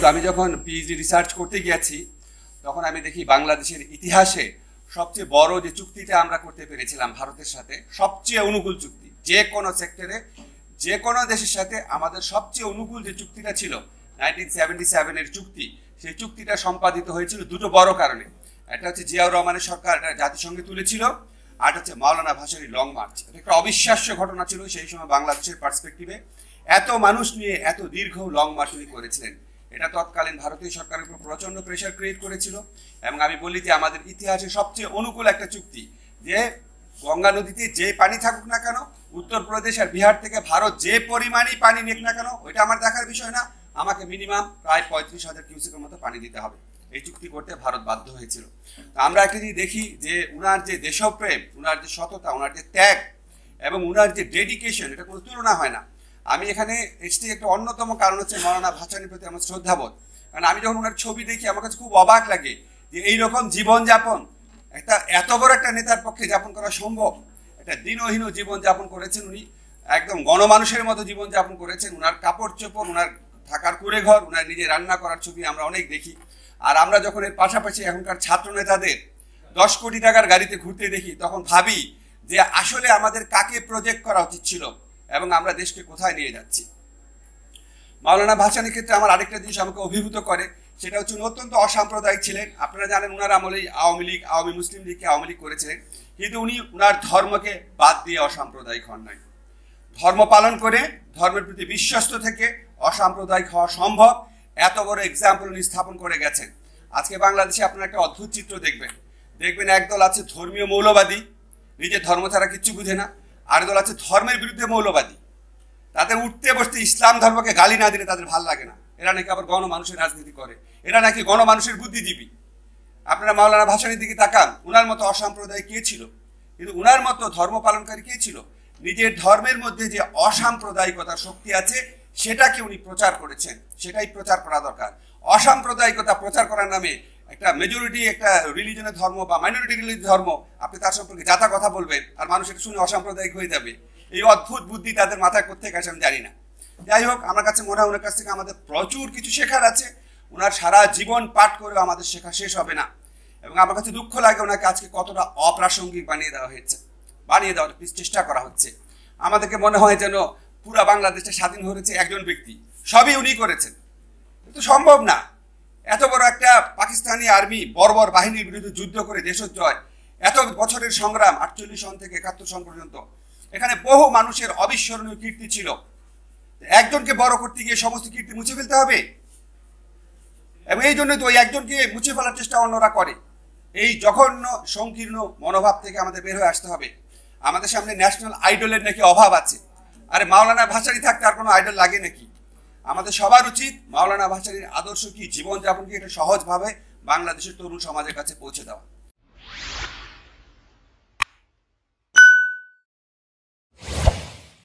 কিন্তু আমি যখন পিএইচডি রিসার্চ করতে গিয়েছি তখন আমি দেখি বাংলাদেশের ইতিহাসে সবচেয়ে বড় যে চুক্তিটা আমরা করতে পেরেছিলাম ভারতের সাথে, সবচেয়ে অনুকূল চুক্তি, যে কোনো সেক্টরে যে কোনো দেশের সাথে আমাদের সবচেয়ে অনুকূল যে চুক্তিটা ছিল 1977-এর চুক্তি, সেই চুক্তিটা সম্পাদিত হয়েছিল দুটো বড় কারণে। একটা হচ্ছে জিয়াউর রহমানের সরকার এটা জাতিসংঘে তুলেছিল, আর হচ্ছে মাওলানা ভাসানীর লং মার্চ। এটা একটা অবিশ্বাস্য ঘটনা ছিল সেই সময় বাংলাদেশের পার্সপেক্টিভে। এত মানুষ নিয়ে এত দীর্ঘ লং মার্চ উনি করেছিলেন, এটা তৎকালীন ভারতীয় সরকারের উপর প্রচন্ড প্রেশার ক্রিয়েট করেছিল। এবং আমি বলি যে আমাদের ইতিহাসে সবচেয়ে অনুকূল একটা চুক্তি, যে গঙ্গা নদীতে যে পানি থাকুক না কেন, উত্তরপ্রদেশ আর বিহার থেকে ভারত যে পরিমাণই পানি নিক না কেন, ওইটা আমার দেখার বিষয় না, আমাকে মিনিমাম প্রায় 35,000 কিউসেকের মতো পানি দিতে হবে। এই চুক্তি করতে ভারত বাধ্য হয়েছিল। তো আমরা একটা জিনিস দেখি যে উনার যে দেশপ্রেম, উনার যে সততা, উনার যে ত্যাগ এবং উনার যে ডেডিকেশন, এটা কোনো তুলনা হয় না। আমি এখানে এসছি একটা অন্যতম কারণ হচ্ছে মাওলানা ভাসানীর প্রতি আমার শ্রদ্ধাবোধ। কারণ আমি যখন ওনার ছবি দেখি আমার কাছে খুব অবাক লাগে যে এইরকম জীবনযাপন একটা এত বড় একটা নেতার পক্ষে যাপন করা সম্ভব। একটা দিনহীন জীবনযাপন করেছেন উনি, একদম গণমানুষের মতো জীবনযাপন করেছেন। উনার কাপড় চোপড়, উনার থাকার কুড়ে ঘর, উনার নিজে রান্না করার ছবি আমরা অনেক দেখি। আর আমরা যখন এর পাশাপাশি এখনকার ছাত্র নেতাদের 10 কোটি টাকার গাড়িতে ঘুরতে দেখি, তখন ভাবি যে আসলে আমাদের কাকে প্রজেক্ট করা উচিত ছিল এবং আমরা দেশকে কোথায় নিয়ে যাচ্ছি। মাওলানা ভাসানীর ক্ষেত্রে আমার আরেকটা জিনিস আমাকে অভিভূত করে, সেটা হচ্ছে উনি অত্যন্ত অসাম্প্রদায়িক ছিলেন। আপনারা জানেন উনার আমলেই আওয়ামী লীগ, আওয়ামী মুসলিম লীগকে আওয়ামী লীগ করেছিলেন, কিন্তু উনি উনার ধর্মকে বাদ দিয়ে অসাম্প্রদায়িক হন নাই। ধর্ম পালন করে ধর্মের প্রতি বিশ্বস্ত থেকে অসাম্প্রদায়িক হওয়া সম্ভব, এত বড় এক্সাম্পল উনি স্থাপন করে গেছেন। আজকে বাংলাদেশে আপনারা একটা অদ্ভুত চিত্র দেখবেন। একদল আছে ধর্মীয় মৌলবাদী, নিজের ধর্ম ছাড়া কিচ্ছু বুঝে না। আর দল আছে ধর্মের বিরুদ্ধে মৌলবাদী, তাদের উঠতে বসতে ইসলাম ধর্মকে গালি না দিলে তাদের ভাল লাগে না। এরা নাকি আবার গণমানুষের রাজনীতি করে, এরা নাকি গণমানুষের বুদ্ধিজীবী। আপনারা মাওলানা ভাসানীর দিকে তাকান, উনার মতো অসাম্প্রদায়িক কে ছিল? কিন্তু উনার মতো ধর্ম পালনকারী কে ছিল? নিজের ধর্মের মধ্যে যে অসাম্প্রদায়িকতার শক্তি আছে সেটাকে উনি প্রচার করেছেন, সেটাই প্রচার করা দরকার। অসাম্প্রদায়িকতা প্রচার করার নামে একটা মেজরিটি একটা রিলিজনের ধর্ম বা মাইনরিটি রিলিজনের ধর্ম, আপনি তার সম্পর্কে যাতা কথা বলবেন আর মানুষ এটা শুনে অসাম্প্রদায়িক হয়ে যাবে। এই অদ্ভুত বুদ্ধি তাদের মাথায় কোত্থেকে আসে আমি জানি না। যাই হোক, আমার কাছে মনে হয় ওনার কাছ থেকে আমাদের প্রচুর কিছু শেখার আছে। ওনার সারা জীবন পাঠ করেও আমাদের শেখা শেষ হবে না। এবং আমার কাছে দুঃখ লাগে ওনাকে আজকে কতটা অপ্রাসঙ্গিক বানিয়ে দেওয়ার চেষ্টা করা হচ্ছে। আমাদেরকে মনে হয় যেন পুরা বাংলাদেশটা স্বাধীন হয়েছে একজন ব্যক্তি, সবই উনি করেছেন। কিন্তু সম্ভব না। এত বড় একটা পাকিস্তানি আর্মি বর্বর বাহিনীর বিরুদ্ধে যুদ্ধ করে দেশজয়, এত বছরের সংগ্রাম, 48 সন থেকে 71 সন পর্যন্ত, এখানে বহু মানুষের অবিস্মরণীয় কীর্তি ছিল। একজনকে বড় করতে গিয়ে সমস্ত কীর্তি মুছে ফেলতে হবে, এবং এই জন্য তো ওই একজনকে মুছে ফেলার চেষ্টা অন্যরা করে। এই জঘন্য সংকীর্ণ মনোভাব থেকে আমাদের বের হয়ে আসতে হবে। আমাদের সামনে ন্যাশনাল আইডলের নাকি অভাব আছে। আরে মাওলানা ভাসানী থাকতে আর কোনো আইডল লাগে নাকি? আমাদের সবার উচিত মাওলানা ভাসানীর আদর্শ কি, জীবনযাপন কি, এটা সহজভাবে বাংলাদেশের তরুণ সমাজের কাছে পৌঁছে দেওয়া।